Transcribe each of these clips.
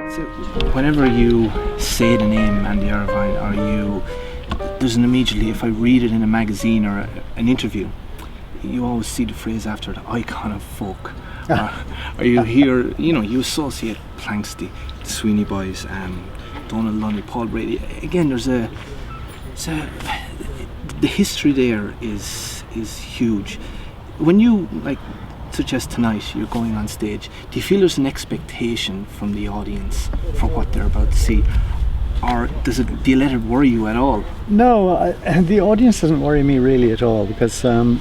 So whenever you say the name Andy Irvine, there's an immediately, if I read it in a magazine or an interview, you always see the phrase after, the icon of folk. Or you hear, you associate Planksty, the Sweeney Boys, Donald Lundy, Paul Brady. Again, the history there is huge. When you, such as tonight, you're going on stage, do you feel there's an expectation from the audience for what they're about to see? Or do you let it worry you at all? No, the audience doesn't worry me really at all, because I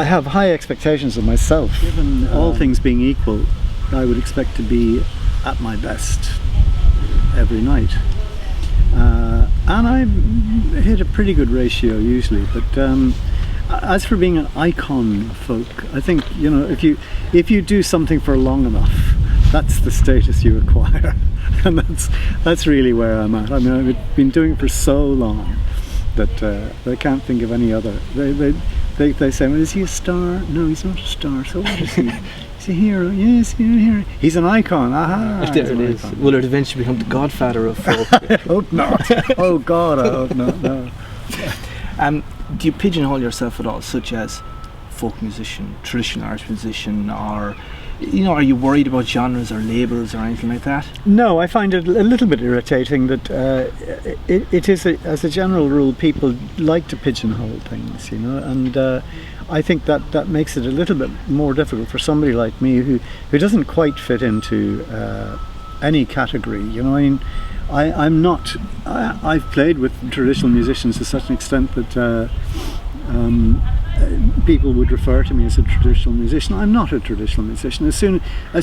have high expectations of myself. Given all things being equal, I would expect to be at my best every night. And I hit a pretty good ratio usually, but as for being an icon of folk, I think, if you do something for long enough, that's the status you acquire. And that's really where I'm at. I mean, I've been doing it for so long that I can't think of any other. They say, well, is he a star? No, he's not a star. So what is he? He's a hero. Yes, he's a hero. He's an icon. Aha! There it is. Will it eventually become the godfather of folk? I hope not. Oh God, I hope not. No. Do you pigeonhole yourself at all, such as folk musician, traditional Irish musician, or are you worried about genres or labels or anything like that? No, I find it a little bit irritating that it is, as a general rule, people like to pigeonhole things, and I think that makes it a little bit more difficult for somebody like me who doesn't quite fit into any category. I'm not. I've played with traditional musicians to such an extent that people would refer to me as a traditional musician. I'm not a traditional musician. As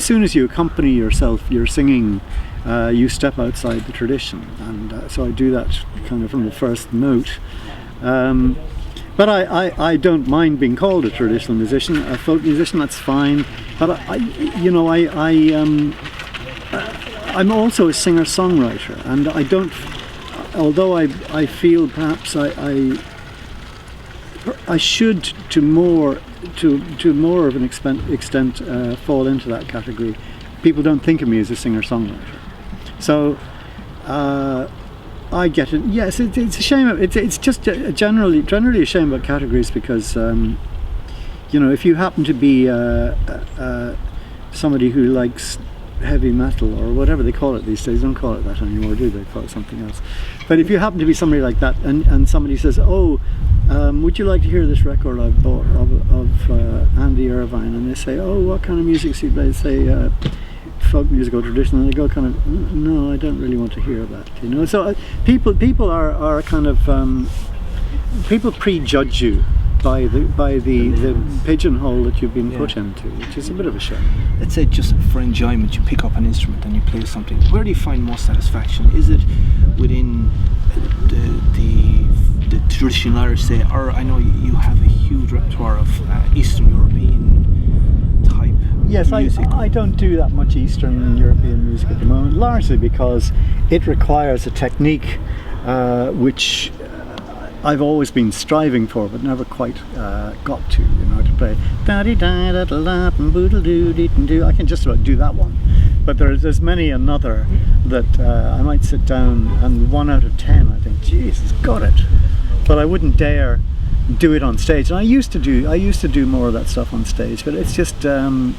soon as you accompany yourself, you're singing. You step outside the tradition, and so I do that kind of from the first note. But I don't mind being called a traditional musician, a folk musician. That's fine. But I'm also a singer-songwriter, and I don't. Although I feel perhaps I should to more of an extent fall into that category. People don't think of me as a singer-songwriter, so I get it. Yes, it's a shame. It's just generally a shame about categories, because if you happen to be somebody who likes heavy metal or whatever they call it these days, don't call it that anymore, do they? Call it something else. But if you happen to be somebody like that, and somebody says, "Oh, would you like to hear this record I've bought of Andy Irvine?" and they say, "Oh, what kind of music do you play?" They say folk music or traditional, and they go kind of, "No, I don't really want to hear that." So people are kind of people prejudge you by the pigeonhole that you've been put into, which is a bit of a shame. Let's say just for enjoyment, you pick up an instrument and you play something. Where do you find most satisfaction? Is it within the traditional Irish, say, or I know you have a huge repertoire of Eastern European type music? Yes, I don't do that much Eastern European music at the moment, largely because it requires a technique which I've always been striving for, but never quite got to play. I can just about do that one, but there's many another that I might sit down and 1 out of 10 I think, Jesus, got it, but I wouldn't dare do it on stage. And I used to do more of that stuff on stage, but it's just I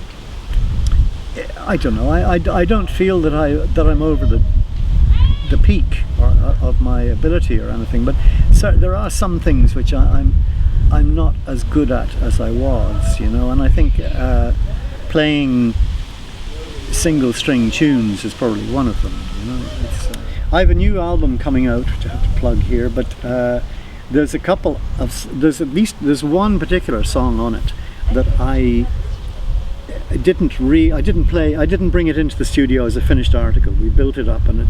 don't know. I don't feel that I'm over the peak of my ability or anything, but there are some things which I'm not as good at as I was, and I think playing single string tunes is probably one of them. I have a new album coming out which I have to plug here, but there's one particular song on it that I didn't bring it into the studio as a finished article. We built it up, and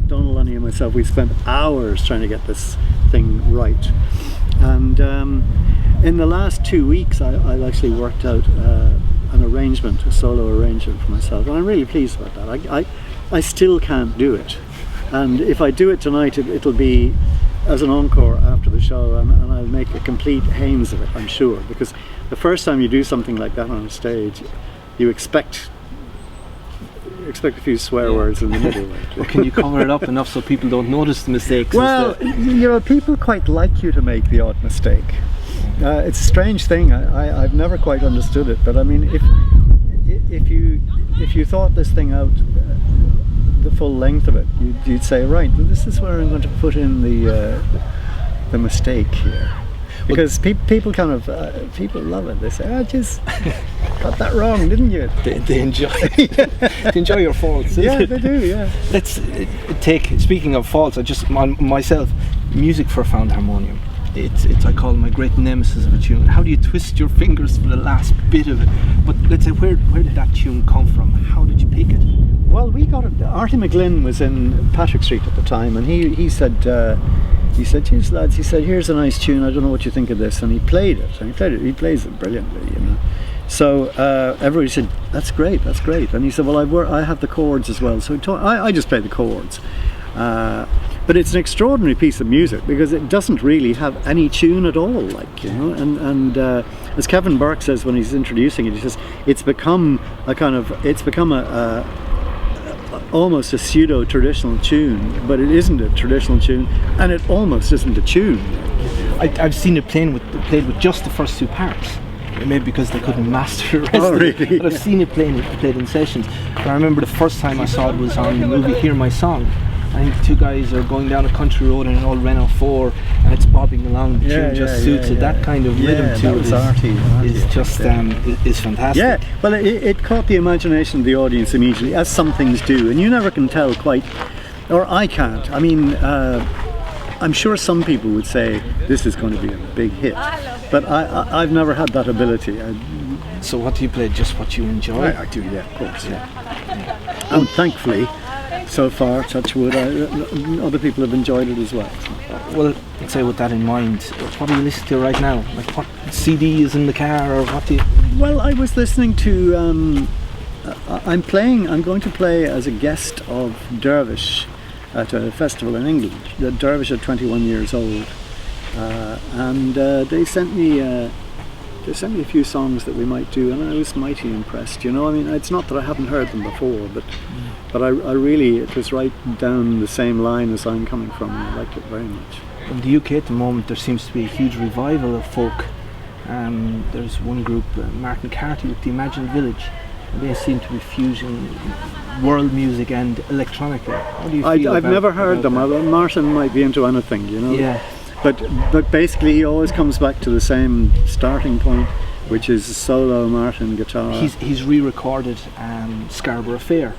Donald Lunny and myself, we spent hours trying to get this thing right. And in the last 2 weeks I've actually worked out a solo arrangement for myself, and I'm really pleased about that. I still can't do it, and if I do it tonight, it'll be as an encore after the show, and I'll make a complete hames of it, I'm sure, because the first time you do something like that on a stage, you expect expect a few swear words in the middle. Or can you cover it up enough so people don't notice the mistakes? Well, you know, people quite like you to make the odd mistake. It's a strange thing. I've never quite understood it. But I mean, if you thought this thing out, the full length of it, you'd say, right, well, this is where I'm going to put in the mistake here. Because people kind of people love it. They say, "I just got that wrong, didn't you?" They enjoy they enjoy your faults. Yeah, they do. Yeah. Let's take. Speaking of faults, I just myself, music for a found harmonium. It's I call it my great nemesis of a tune. How do you twist your fingers for the last bit of it? But let's say, where did that tune come from? How did you pick it? Well, we got it. Artie McGlynn was in Patrick Street at the time, and he said, "Geez, lads," he said, "here's a nice tune. I don't know what you think of this." And he played it. He plays it brilliantly, you know. So everybody said, "That's great, that's great." And he said, "Well, I have the chords as well." So I just play the chords. But it's an extraordinary piece of music because it doesn't really have any tune at all, like, you know. And as Kevin Burke says when he's introducing it, he says it's become almost a pseudo-traditional tune, but it isn't a traditional tune, and it almost isn't a tune. I've seen it played with just the first two parts. Maybe because they couldn't master the rest of it. Really? But I've seen it played in sessions. But I remember the first time I saw it was on the movie Hear My Song. I think the two guys are going down a country road in an old Renault 4 and it's bobbing along. The tune just suits it. That kind of rhythm to it is just is fantastic. Yeah, well, it caught the imagination of the audience immediately, as some things do, and you never can tell quite, or I can't. I mean, I'm sure some people would say this is going to be a big hit, but I've never had that ability. So what do you play? Just what you enjoy? I do, yeah, of course, yeah. And thankfully, so far, touch wood, other people have enjoyed it as well. Well, let's say with that in mind, what are you listening to right now? Like what CD is in the car, or what do you... Well, I was listening to, I'm going to play as a guest of Dervish at a festival in England. The Dervish are 21 years old, and they sent me a few songs that we might do, and I was mighty impressed. You know, I mean, it's not that I haven't heard them before, but I really, it was right down the same line as I'm coming from, and I liked it very much. In the UK at the moment, there seems to be a huge revival of folk. There's one group, Martin Carty with the Imagined Village. They seem to be fusing world music and electronica. How do you feel I've never heard them. Martin might be into anything, you know. Yeah. But basically he always comes back to the same starting point, which is a solo Martin guitar. He's re-recorded Scarborough Fair,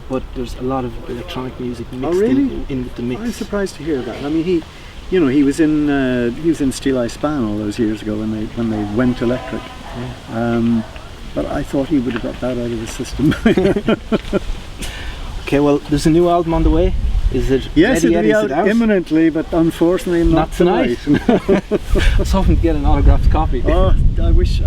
but there's a lot of electronic music mixed in with the mix. I'm surprised to hear that. I mean, he was in Steel Eye Span all those years ago when they went electric. Yeah. But I thought he would have got that out of the system. Okay, well, there's a new album on the way. Is it yes, ready? It'll be out imminently, but unfortunately not tonight. I was hoping to get an autographed copy. Oh, I wish.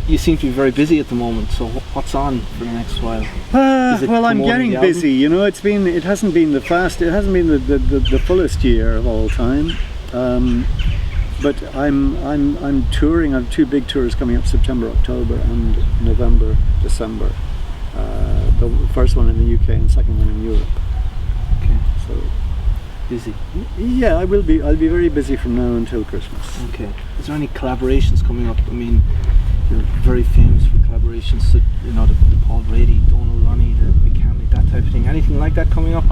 You seem to be very busy at the moment, so what's on for the next while? Well, I'm getting busy. You know, it hasn't been the fullest year of all time. But I'm touring. I have two big tours coming up: September, October, and November, December. The first one in the UK and the second one in Europe. Okay. So busy. Yeah, I will be. I'll be very busy from now until Christmas. Okay. Is there any collaborations coming up? I mean, you're very famous for collaborations. So, you know, the Paul Brady, Donal Ronnie, the Mechanic, that type of thing. Anything like that coming up?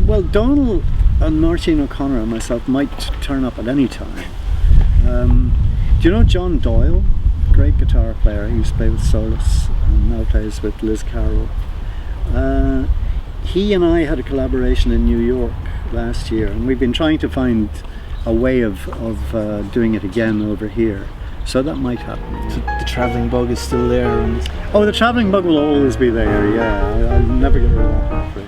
Well, Donal and Martin O'Connor and myself might turn up at any time. Do you know John Doyle? Great guitar player. He used to play with Solus and now plays with Liz Carroll. He and I had a collaboration in New York last year, and we've been trying to find a way of doing it again over here. So that might happen. So the travelling bug is still there. Oh, the travelling bug will always be there. Yeah, I'll never get rid of that, I'm afraid.